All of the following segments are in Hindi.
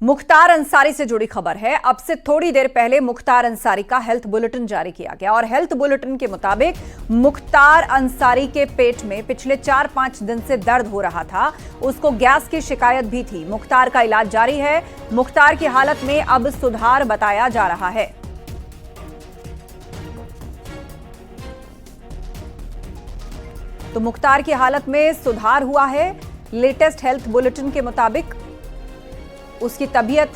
मुख्तार अंसारी से जुड़ी खबर है। अब से थोड़ी देर पहले मुख्तार अंसारी का हेल्थ बुलेटिन जारी किया गया और हेल्थ बुलेटिन के मुताबिक मुख्तार अंसारी के पेट में पिछले 4-5 दिन से दर्द हो रहा था। उसको गैस की शिकायत भी थी। मुख्तार का इलाज जारी है। मुख्तार की हालत में अब सुधार बताया जा रहा है। तो मुख्तार की हालत में सुधार हुआ है। लेटेस्ट हेल्थ बुलेटिन के मुताबिक उसकी तबीयत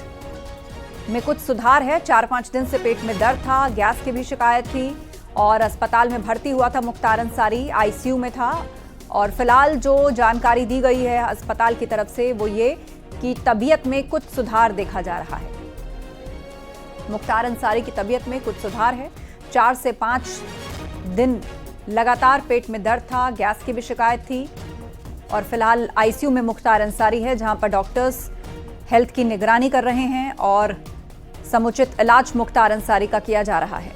में कुछ सुधार है। 4-5 दिन से पेट में दर्द था, गैस की भी शिकायत थी और अस्पताल में भर्ती हुआ था मुख्तार अंसारी, आईसीयू में था। और फिलहाल जो जानकारी दी गई है अस्पताल की तरफ से वो ये कि तबीयत में कुछ सुधार देखा जा रहा है। मुख्तार अंसारी की तबीयत में कुछ सुधार है। 4 से 5 दिन लगातार पेट में दर्द था, गैस की भी शिकायत थी और फिलहाल आईसीयू में मुख्तार अंसारी है, जहां पर डॉक्टर्स हेल्थ की निगरानी कर रहे हैं और समुचित इलाज मुख्तार अंसारी का किया जा रहा है।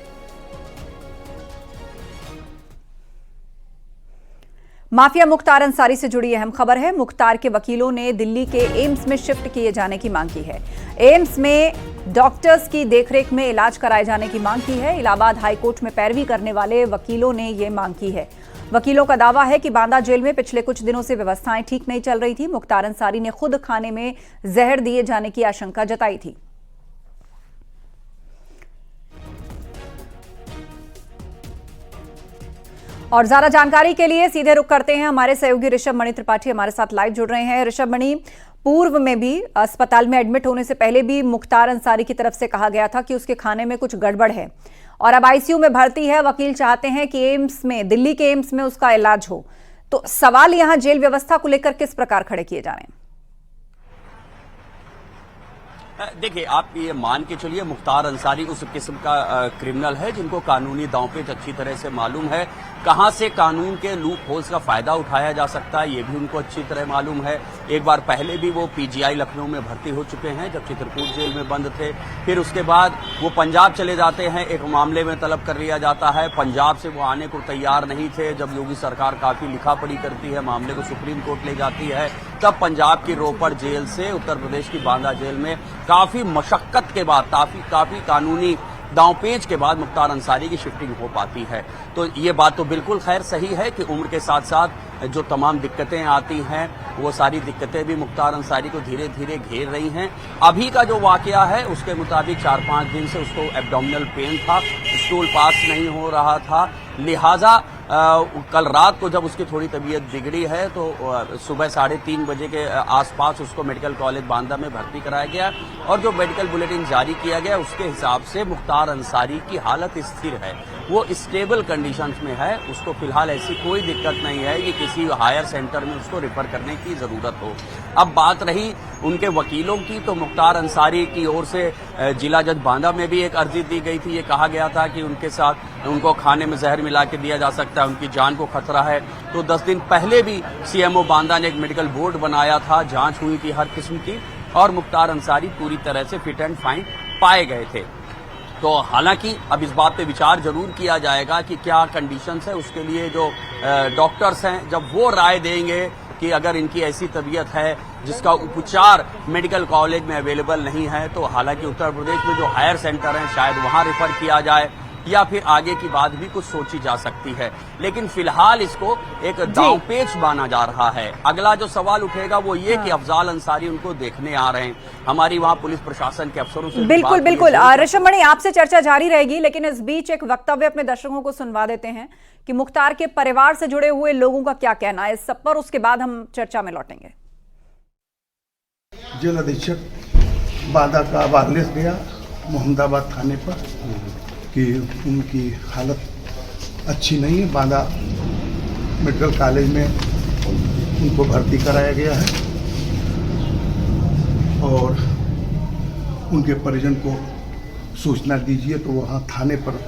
माफिया मुख्तार अंसारी से जुड़ी अहम खबर है। मुख्तार के वकीलों ने दिल्ली के एम्स में शिफ्ट किए जाने की मांग की है। एम्स में डॉक्टर्स की देखरेख में इलाज कराए जाने की मांग की है। इलाहाबाद हाईकोर्ट में पैरवी करने वाले वकीलों ने यह मांग की है। वकीलों का दावा है कि बांदा जेल में पिछले कुछ दिनों से व्यवस्थाएं ठीक नहीं चल रही थी। मुख्तार अंसारी ने खुद खाने में जहर दिए जाने की आशंका जताई थी। और ज्यादा जानकारी के लिए सीधे रुख करते हैं। हमारे सहयोगी ऋषभ मणि त्रिपाठी हमारे साथ लाइव जुड़ रहे हैं। ऋषभ मणि, पूर्व में भी अस्पताल में एडमिट होने से पहले भी मुख्तार अंसारी की तरफ से कहा गया था कि उसके खाने में कुछ गड़बड़ है और अब आईसीयू में भर्ती है। वकील चाहते हैं कि एम्स में, दिल्ली के एम्स में उसका इलाज हो। तो सवाल यहां जेल व्यवस्था को लेकर किस प्रकार खड़े किए जा रहे हैं? देखिए, आप ये मान के चलिए मुख्तार अंसारी उस किस्म का क्रिमिनल है जिनको कानूनी दांवपेच अच्छी तरह से मालूम है। कहां से कानून के लूप होल्स का फायदा उठाया जा सकता है ये भी उनको अच्छी तरह मालूम है। एक बार पहले भी वो पीजीआई लखनऊ में भर्ती हो चुके हैं जब चित्रकूट जेल में बंद थे। फिर उसके बाद वो पंजाब चले जाते हैं, एक मामले में तलब कर लिया जाता है। पंजाब से वो आने को तैयार नहीं थे। जब योगी सरकार काफी लिखा पढ़ी करती है, मामले को सुप्रीम कोर्ट ले जाती है, तब पंजाब की रोपड़ जेल से उत्तर प्रदेश की बांदा जेल में काफी मशक्कत के बाद, काफी कानूनी दांवपेच के बाद मुख्तार अंसारी की शिफ्टिंग हो पाती है। तो ये बात तो बिल्कुल खैर सही है कि उम्र के साथ साथ जो तमाम दिक्कतें आती हैं वो सारी दिक्कतें भी मुख्तार अंसारी को धीरे धीरे घेर रही हैं। अभी का जो वाकया है उसके मुताबिक 4-5 दिन से उसको एब्डोमिनल पेन था, स्टूल पास नहीं हो रहा था, लिहाजा कल रात को जब उसकी थोड़ी तबीयत बिगड़ी है तो सुबह 3:30 बजे के आसपास उसको मेडिकल कॉलेज बांदा में भर्ती कराया गया और जो मेडिकल बुलेटिन जारी किया गया उसके हिसाब से मुख्तार अंसारी की हालत स्थिर है, वो स्टेबल कंडीशंस में है। उसको फिलहाल ऐसी कोई दिक्कत नहीं है कि किसी हायर सेंटर में उसको रिफर करने की जरूरत हो। अब बात रही उनके वकीलों की, तो मुख्तार अंसारी की ओर से जिला जज बांदा में भी एक अर्जी दी गई थी। ये कहा गया था कि उनके साथ उनको खाने में जहर मिला के दिया जा सकता है, उनकी जान को खतरा है। तो 10 दिन पहले भी सीएमओ बांदा ने एक मेडिकल बोर्ड बनाया था, जांच हुई थी हर किस्म की और मुख्तार अंसारी पूरी तरह से फिट एंड फाइन पाए गए थे। तो हालांकि अब इस बात पे विचार जरूर किया जाएगा कि क्या कंडीशंस है, उसके लिए जो डॉक्टर्स हैं जब वो राय देंगे कि अगर इनकी ऐसी तबीयत है जिसका उपचार मेडिकल कॉलेज में अवेलेबल नहीं है, तो हालांकि उत्तर प्रदेश में जो हायर सेंटर हैं शायद वहां रिफर किया जाए या फिर आगे की बात भी कुछ सोची जा सकती है। लेकिन फिलहाल इसको एक दांवपेच माना जा रहा है। अगला जो सवाल उठेगा वो ये कि अफजाल अंसारी उनको देखने आ रहे हैं। हमारी वहां पुलिस प्रशासन के अफसरों से बिल्कुल ऋषभ मणि, आपसे चर्चा जारी रहेगी, लेकिन इस बीच एक वक्तव्य अपने दर्शकों को सुनवा देते हैं कि मुख्तार के परिवार से जुड़े हुए लोगों का क्या कहना है इस सब पर। उसके बाद हम चर्चा में लौटेंगे। जेल अधीक्षक बांदा का वारलेस गया मोहम्मदाबाद थाने पर कि उनकी हालत अच्छी नहीं है। बांदा मेडिकल कॉलेज में उनको भर्ती कराया गया है और उनके परिजन को सूचना दीजिए, तो वहाँ थाने पर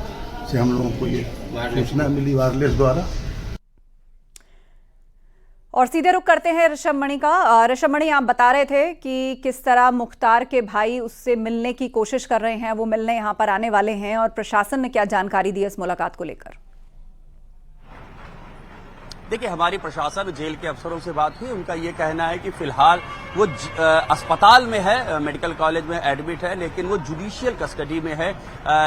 से हम लोगों को ये सूचना मिली वायरलेस द्वारा। और सीधे रुख करते हैं ऋषभ मणि का। ऋषभ मणि, आप बता रहे थे कि किस तरह मुख्तार के भाई उससे मिलने की कोशिश कर रहे हैं, वो मिलने यहां पर आने वाले हैं और प्रशासन ने क्या जानकारी दी इस मुलाकात को लेकर? देखिए, हमारी प्रशासन जेल के अफसरों से बात हुई, उनका ये कहना है कि फिलहाल वो अस्पताल में है, मेडिकल कॉलेज में एडमिट है, लेकिन वो जुडिशियल कस्टडी में है।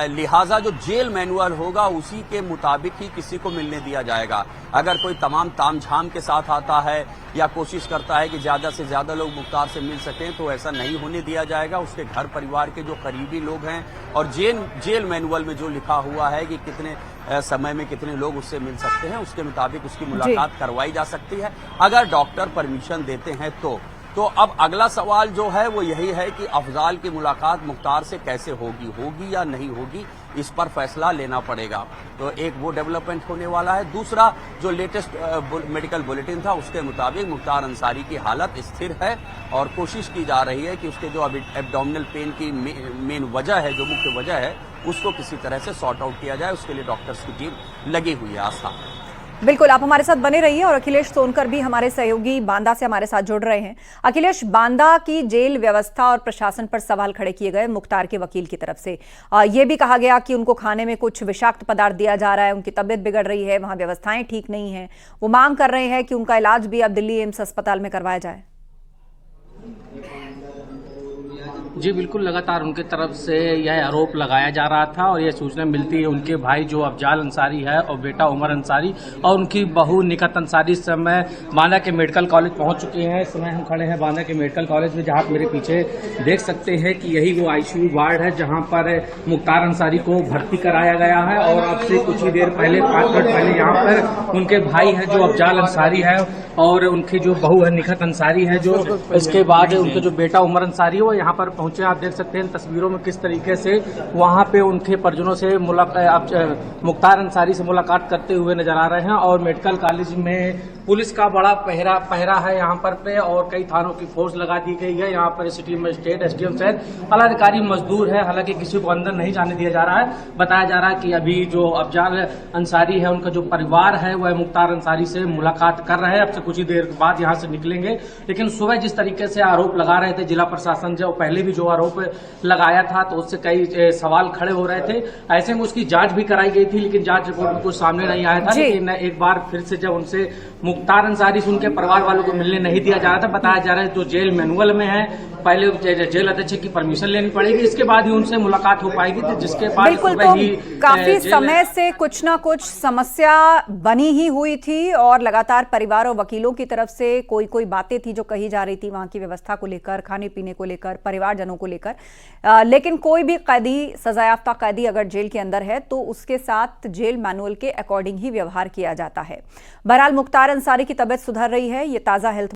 लिहाजा जो जेल मैनुअल होगा उसी के मुताबिक ही किसी को मिलने दिया जाएगा। अगर कोई तमाम तामझाम के साथ आता है या कोशिश करता है कि ज्यादा से ज्यादा लोग मुख्तार से मिल सकें, तो ऐसा नहीं होने दिया जाएगा। उसके घर परिवार के जो करीबी लोग हैं और जेल मैनुअल में जो लिखा हुआ है कि कितने समय में कितने लोग उससे मिल सकते हैं, उसके मुताबिक उसकी मुलाकात करवाई जा सकती है, अगर डॉक्टर परमिशन देते हैं तो अब अगला सवाल जो है वो यही है कि अफजाल की मुलाकात मुख्तार से कैसे होगी या नहीं होगी, इस पर फैसला लेना पड़ेगा। तो एक वो डेवलपमेंट होने वाला है। दूसरा, जो लेटेस्ट मेडिकल बुलेटिन था उसके मुताबिक मुख्तार अंसारी की हालत स्थिर है और कोशिश की जा रही है कि उसके जो एब्डोमिनल पेन की मेन वजह है, जो मुख्य वजह है, उसको किसी तरह से सॉर्ट आउट किया जाए। उसके लिए डॉक्टर्स की टीम लगी हुई है। आस्था, बिल्कुल, आप हमारे साथ बने रहिए। और अखिलेश सोनकर भी हमारे सहयोगी बांदा से हमारे साथ जुड़ रहे हैं। अखिलेश, बांदा की जेल व्यवस्था और प्रशासन पर सवाल खड़े किए गए मुख्तार के वकील की तरफ से। यह भी कहा गया कि उनको खाने में कुछ विषाक्त पदार्थ दिया जा रहा है, उनकी तबीयत बिगड़ रही है, वहां व्यवस्थाएं ठीक नहीं है। वो मांग कर रहे हैं कि उनका इलाज भी अब दिल्ली एम्स अस्पताल में करवाया जाए। जी बिल्कुल, लगातार उनके तरफ से यह आरोप लगाया जा रहा था और यह सूचना मिलती है उनके भाई जो अफजाल अंसारी है और बेटा उमर अंसारी और उनकी बहू निकत अंसारी इस समय बांदा के मेडिकल कॉलेज पहुंच चुके हैं। इस समय हम खड़े हैं बांदा के मेडिकल कॉलेज में, जहां आप मेरे पीछे देख सकते हैं कि यही वो आईसीयू वार्ड है जहां पर मुख्तार अंसारी को भर्ती कराया गया है। और अब से कुछ ही देर पहले, 5 मिनट पहले, यहाँ पर उनके भाई है जो अफजाल अंसारी है और उनकी जो बहू है निकत अंसारी है, जो इसके बाद उनके जो बेटा उमर अंसारी है वो यहाँ पर पहुंचे। आप देख सकते हैं तस्वीरों में किस तरीके से वहां पे उनके परिजनों से मुख्तार अंसारी से मुलाकात करते हुए नजर आ रहे हैं। और मेडिकल कॉलेज में पुलिस का बड़ा पहरा है यहाँ पर पे, और कई थानों की फोर्स लगा दी गई है। यहाँ पर सिटी मजिस्ट्रेट, एसडीएम सहित पदाधिकारी मजदूर है। हालांकि किसी को अंदर नहीं जाने दिया जा रहा है। बताया जा रहा है कि अभी जो अफजाल अंसारी है उनका जो परिवार है वह मुख्तार अंसारी से मुलाकात कर रहे हैं। अब से कुछ ही देर बाद यहाँ से निकलेंगे। लेकिन सुबह जिस तरीके से आरोप लगा रहे थे जिला प्रशासन, जो पहले भी जो आरोप लगाया था, तो उससे कई सवाल खड़े हो रहे थे। ऐसे में उसकी जांच भी कराई गई थी, लेकिन जांच रिपोर्ट में कुछ सामने नहीं आया था। लेकिन एक बार फिर से जब उनसे मुख्तार अंसारी से उनके परिवार वालों को मिलने नहीं दिया जा रहा था, बताया जा रहा है जो जेल मैनुअल में है, पहले जेल अध्यक्ष की परमिशन लेनी पड़ेगी, इसके बाद ही उनसे मुलाकात हो पाएगी। तो जिसके बाद बिल्कुल, तो काफी समय से कुछ ना कुछ समस्या बनी ही हुई थी और लगातार परिवार और वकीलों की तरफ से कोई बातें थी जो कही जा रही थी वहां की व्यवस्था को लेकर, खाने पीने को लेकर, परिवारजनों को लेकर। लेकिन कोई भी कैदी, सजायाफ्ता कैदी अगर जेल के अंदर है तो उसके साथ जेल मैनुअल के अकॉर्डिंग ही व्यवहार किया जाता है। बहरहाल मुख्तार अंसारी की तबीयत सुधर रही है। ये ताजा हेल्थ